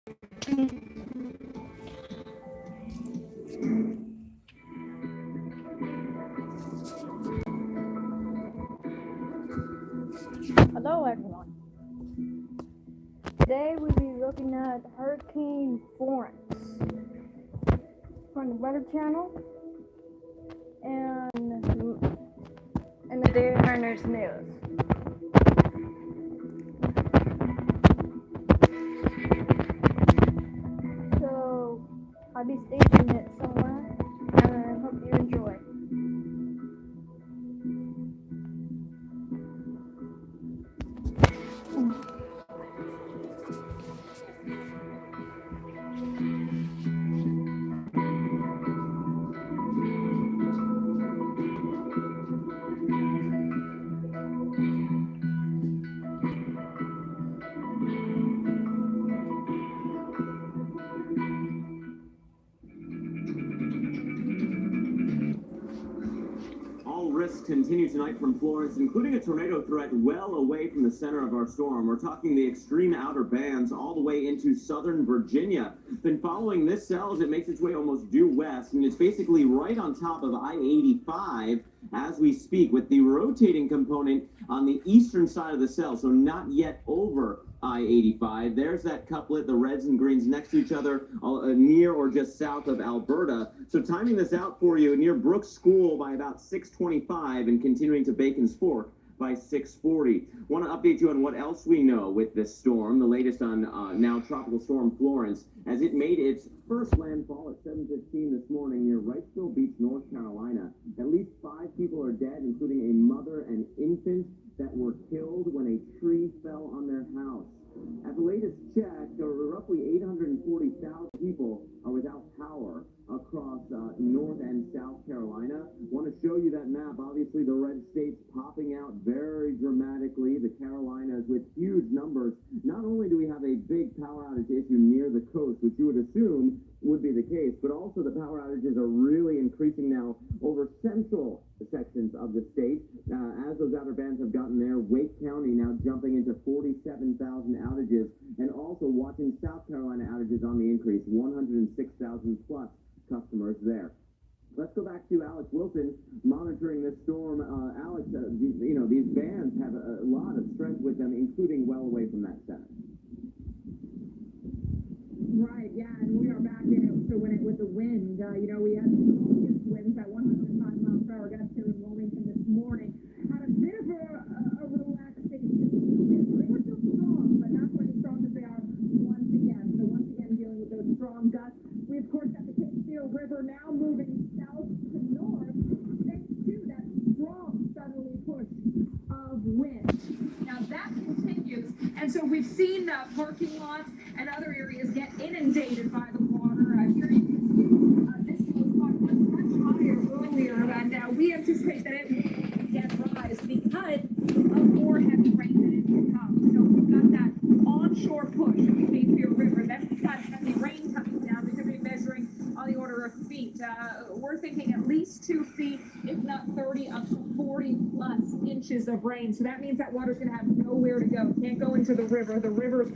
Hello everyone. Today we'll be looking at Hurricane Florence from the Weather Channel and the Daily Mariners News. So I'll be staging it somewhere and I hope you enjoy. Risks continue tonight from Florence, including a tornado threat well away from the center of our storm. We're talking the extreme outer bands all the way into southern Virginia. Been following this cell as it makes its way almost due west, and it's basically right on top of I-85 as we speak, with the rotating component on the eastern side of the cell, so not yet over I-85. There's that couplet, the reds and greens next to each other, near or just south of Alberta. So timing this out for you, near Brooks School by about 6:25 and continuing to Bacon's Fork by 6:40. Want to update you on what else we know with this storm, the latest on now Tropical Storm Florence, as it made its first landfall at 7:15 this morning near Wrightsville Beach, North Carolina. At least 5 people are dead, including a mother and infant that were killed when a tree fell on their house. At the latest check, roughly 840,000 people are without power across North and South Carolina. Want to show you that map. Obviously, the red states popping out very dramatically. The Carolinas with huge numbers. Not only do we have a big power outage issue near the coast, which you would assume would be the case, but also the power outages are really increasing now over central sections of the state. As those outer bands have gotten there, Wake County now jumping into 47,000 outages, and also watching South Carolina outages on the increase, 106,000 plus customers there. Let's go back to Alex Wilson monitoring this storm. Alex, these bands have a lot of strength with them, including well away from that center. Right, yeah, and we are back in it. So when it with the wind, we had strongest winds at 105 miles per hour gusts here in Wilmington this morning. Had a bit of a relaxation with the winds. They were still strong, but not quite as strong as they are once again. So once again, dealing with those strong gusts. We, of course, have the Cape River now moving south to north, thanks to that strong southerly push of wind. Now that continues, and so we've seen parking lots and other areas get inundated by the water. Here you can see this was much higher earlier, and we anticipate that it will again rise because of more heavy rain that is to come. So we've got that onshore push of the Cape River. Then we've got heavy rain coming down. We could be measuring on the order of feet. We're thinking at least 2 feet, if not 30, up to 40 plus inches of rain. So that means that water's going to have nowhere to go. Can't go into the river. The river's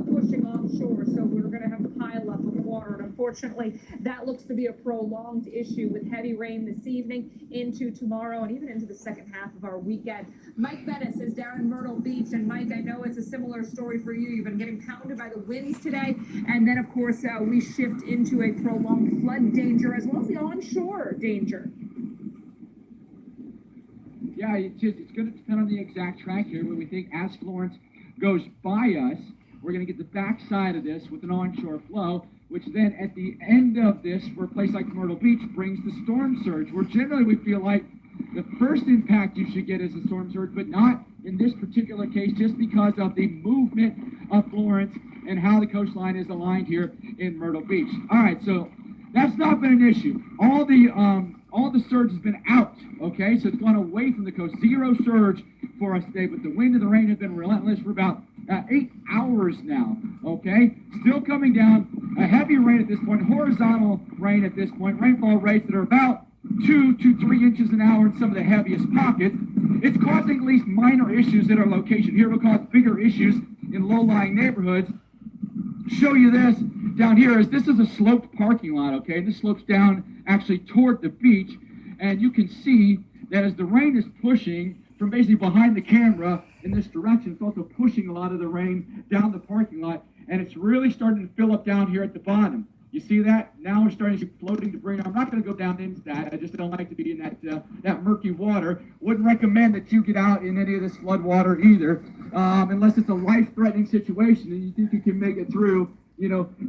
pushing offshore, so we're going to have a pile up of water. And unfortunately, that looks to be a prolonged issue with heavy rain this evening into tomorrow and even into the second half of our weekend. Mike Bettis is down in Myrtle Beach. And Mike, I know it's a similar story for you. You've been getting pounded by the winds today. And then, of course, we shift into a prolonged flood danger as well as the onshore danger. Yeah, it's going to depend on the exact track here, where we think as Florence goes by us, we're going to get the backside of this with an onshore flow, which then at the end of this, for a place like Myrtle Beach, brings the storm surge, where generally we feel like the first impact you should get is a storm surge, but not in this particular case, just because of the movement of Florence and how the coastline is aligned here in Myrtle Beach. All right, so that's not been an issue. All the surge has been out, okay? So it's gone away from the coast. Zero surge for us today, but the wind and the rain have been relentless for about 8 hours now, okay? Still coming down. A heavy rain at this point, horizontal rain at this point, rainfall rates that are about 2 to 3 inches an hour in some of the heaviest pockets. It's causing at least minor issues at our location. Here it'll cause bigger issues in low-lying neighborhoods. show you this down here. This is a sloped parking lot, okay? This slopes down actually toward the beach, and you can see that as the rain is pushing from basically behind the camera in this direction, it's also pushing a lot of the rain down the parking lot, and it's really starting to fill up down here at the bottom. You see that? Now we're starting to see floating debris. I'm not going to go down into that. I just don't like to be in that murky water. Wouldn't recommend that you get out in any of this flood water either, unless it's a life-threatening situation and you think you can make it through,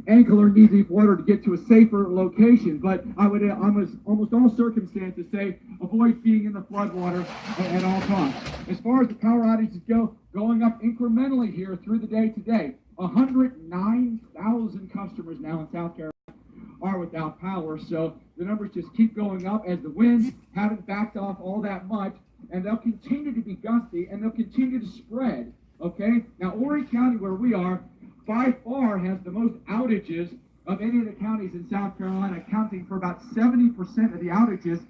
ankle or knee-deep water to get to a safer location. But I would, almost all circumstances, say avoid being in the flood water at all costs. As far as the power outages go, going up incrementally here through the day today, 109,000 customers now in South Carolina are without power. So the numbers just keep going up as the winds haven't backed off all that much, and they'll continue to be gusty and they'll continue to spread. Okay? Now, Horry County, where we are, by far has the most outages of any of the counties in South Carolina, accounting for about 70% of the outages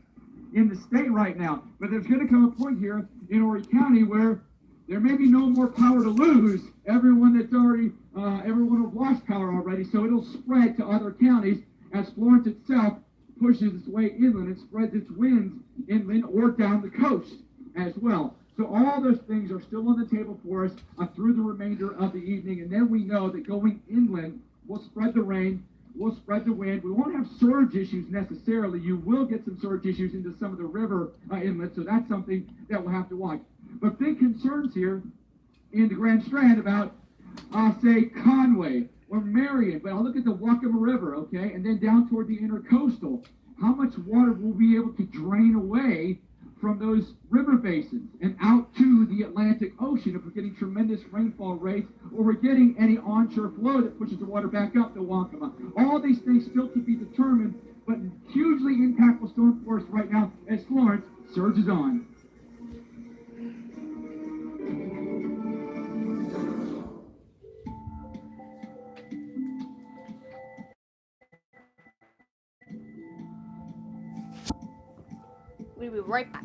in the state right now. But there's going to come a point here in Horry County where there may be no more power to lose. Everyone will have lost power already, so it'll spread to other counties as Florence itself pushes its way inland and spreads its winds inland or down the coast as well. So all those things are still on the table for us through the remainder of the evening, and then we know that going inland will spread the rain, will spread the wind. We won't have surge issues necessarily. You will get some surge issues into some of the river inlets, so that's something that we'll have to watch. But big concerns here in the Grand Strand about, say, Conway or Marion. But I'll look at the Waccamaw River, okay, and then down toward the intercoastal. How much water will we be able to drain away from those river basins and out to the Atlantic Ocean if we're getting tremendous rainfall rates or we're getting any onshore flow that pushes the water back up to Waccamaw? All these things still to be determined, but hugely impactful storm for us right now as Florence surges on. We'll be right back.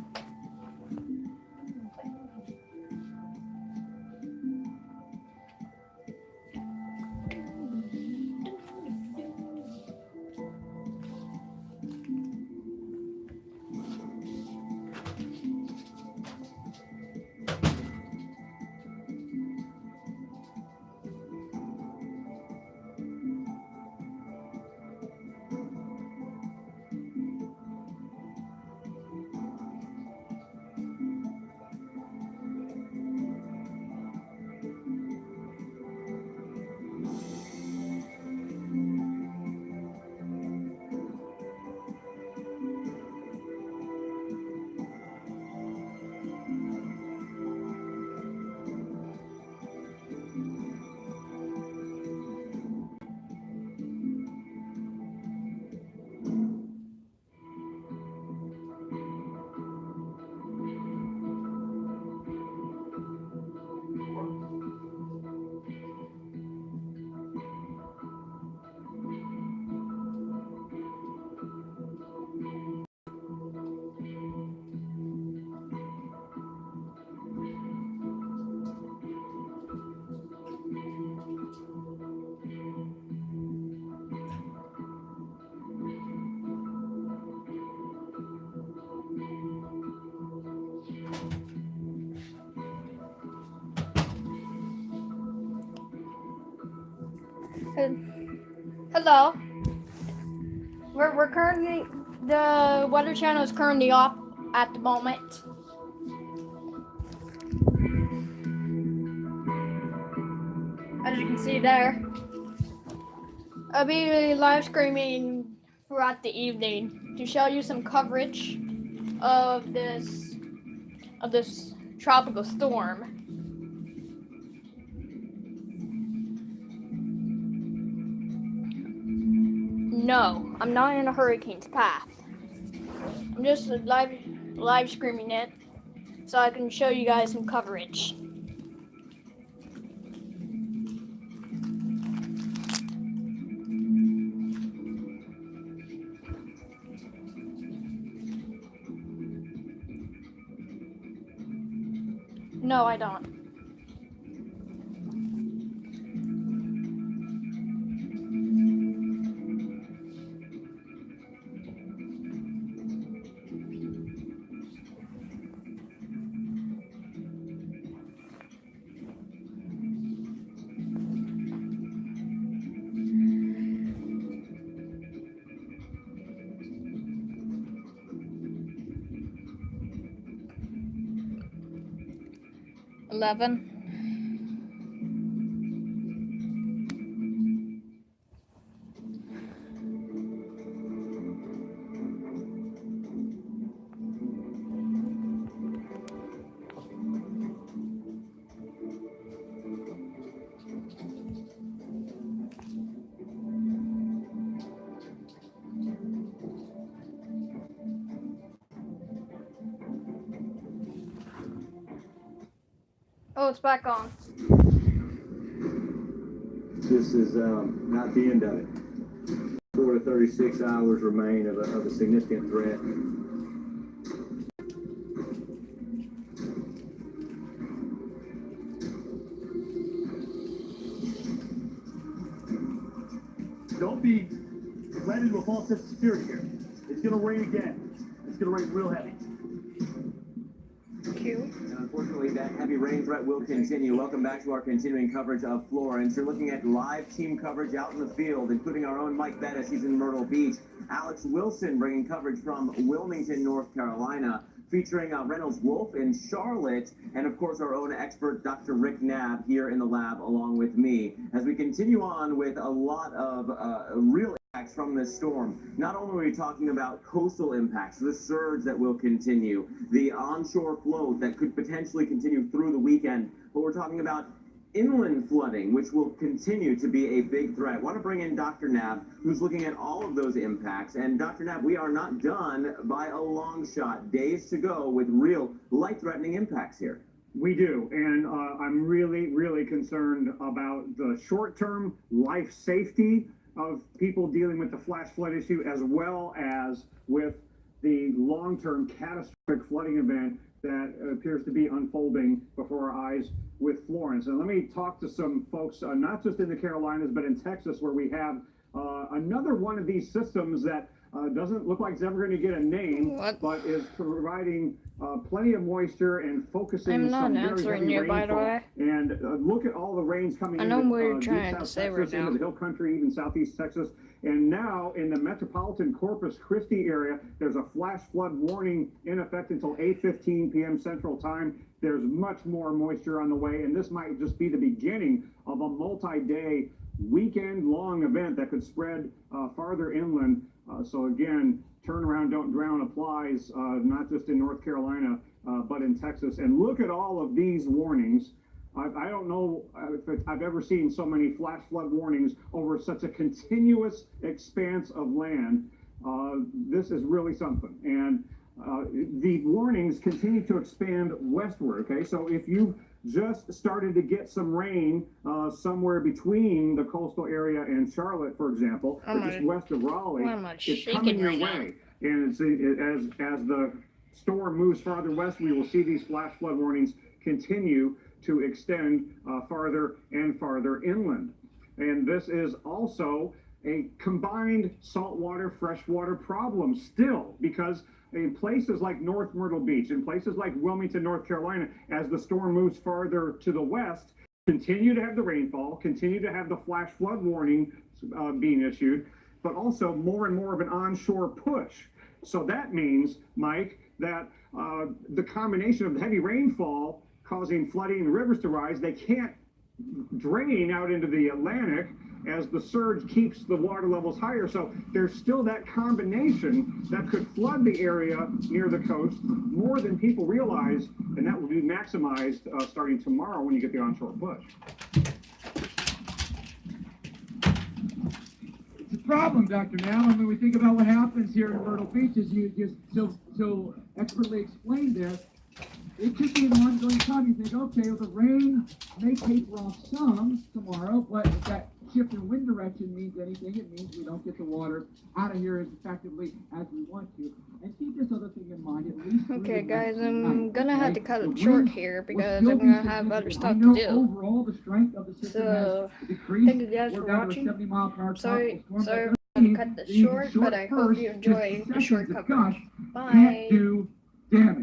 Hello. We're currently, the Weather Channel is currently off at the moment. As you can see there, I'll be live streaming throughout the evening to show you some coverage of this tropical storm. No, I'm not in a hurricane's path. I'm just live streaming it so I can show you guys some coverage. No, I don't. 11. Oh, it's back on. This is not the end of it. 4 to 36 hours remain of a significant threat. Don't be led into a false sense of security here. It's going to rain again. It's going to rain real heavy. Cute. And unfortunately, that heavy rain threat will continue. Welcome back to our continuing coverage of Florence. You're looking at live team coverage out in the field, including our own Mike Bettis. He's in Myrtle Beach. Alex Wilson bringing coverage from Wilmington, North Carolina, featuring Reynolds Wolf in Charlotte, and of course our own expert, Dr. Rick Knabb, here in the lab along with me. As we continue on with a lot of real impacts from this storm. Not only are we talking about coastal impacts, the surge that will continue, the onshore flow that could potentially continue through the weekend, but we're talking about inland flooding, which will continue to be a big threat. I want to bring in Dr. Knabb, who's looking at all of those impacts. And Dr. Knabb, we are not done by a long shot. Days to go with real life-threatening impacts here. We do, and I'm really concerned about the short-term life safety of people dealing with the flash flood issue, as well as with the long-term catastrophic flooding event that appears to be unfolding before our eyes with Florence. And let me talk to some folks, not just in the Carolinas, but in Texas, where we have another one of these systems that doesn't look like it's ever going to get a name, but is providing plenty of moisture and focusing I'm not some very answering heavy you, by the rainfall. way. And look at all the rains coming I know into what you're deep trying to South say Texas, right now. into the hill country, even southeast Texas. And now in the metropolitan Corpus Christi area, there's a flash flood warning in effect until 8:15 p.m. Central Time. There's much more moisture on the way, and this might just be the beginning of a multi-day, weekend-long event that could spread farther inland. So again, turn around, don't drown applies, not just in North Carolina, but in Texas. And look at all of these warnings. I don't know if I've ever seen so many flash flood warnings over such a continuous expanse of land. This is really something. And the warnings continue to expand westward, okay? So if you just started to get some rain somewhere between the coastal area and Charlotte, for example, or just west of Raleigh, it's coming your way. And as the storm moves farther west, we will see these flash flood warnings continue to extend farther and farther inland. And this is also a combined saltwater, freshwater problem still, because in places like North Myrtle Beach, in places like Wilmington, North Carolina, as the storm moves farther to the west, continue to have the rainfall, continue to have the flash flood warning being issued, but also more and more of an onshore push. So that means, Mike, that the combination of the heavy rainfall causing flooding and rivers to rise, they can't drain out into the Atlantic as the surge keeps the water levels higher. So there's still that combination that could flood the area near the coast more than people realize, and that will be maximized starting tomorrow when you get the onshore push. It's a problem, Dr. Knabb. I mean, we think about what happens here in Myrtle Beach, as you just so expertly explained there. It could be an ongoing time. You think, okay, well, the rain may taper off some tomorrow, but if that shift in wind direction means anything, it means we don't get the water out of here as effectively as we want to. And keep this other thing in mind, at least. Okay, guys, I'm gonna have to cut it short here because I'm gonna have other stuff to do. Overall, the strength of the system So, has decreased. thank you guys for watching. Sorry I'm gonna cut this short, but I hope you enjoy the short coverage. Bye. Can't do damage.